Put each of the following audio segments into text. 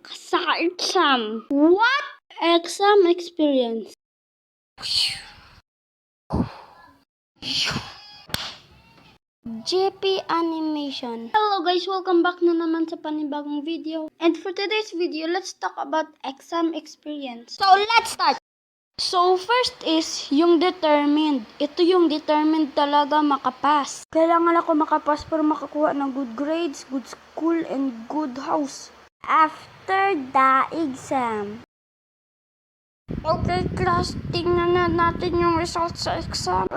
sa exam. What? Exam experience. JP Animation. Hello guys, welcome back na naman sa panibagong video. And for today's video, let's talk about exam experience. So let's start. So first is yung determined. Ito yung determined talaga makapass. Kailangan ako makapass para makakuha ng good grades, good school, and good house. After the exam. Okay class, tingnan na natin yung results sa exam.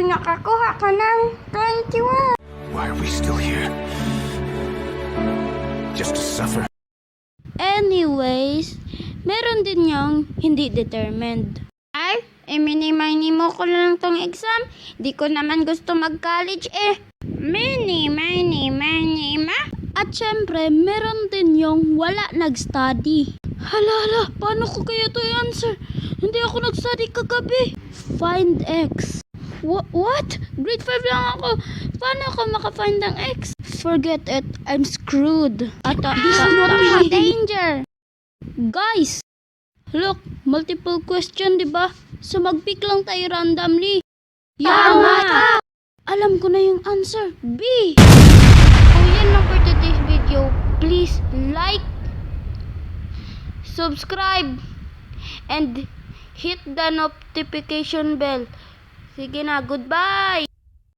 Nakakuha ka ng 21. Why are we still here? Just to suffer? Anyways, meron din yung hindi determined. Ay, mini-mini mo ko lang tong exam. Di ko naman gusto mag-college eh. Mini-mini ma. At syempre, meron din yung wala nag-study. Hala, paano ko kaya to i-answer? Hindi ako nag-study kagabi. Find X. What? Grade 5 lang ako. Paano ako maka-find ang X? Forget it. I'm screwed. At this is not a danger. Guys, look, multiple question, diba? So mag-pick lang tayo randomly. Tama! Alam ko na yung answer. B! Kung yan lang for today's video, please like, subscribe, and hit the notification bell. Sige na, goodbye!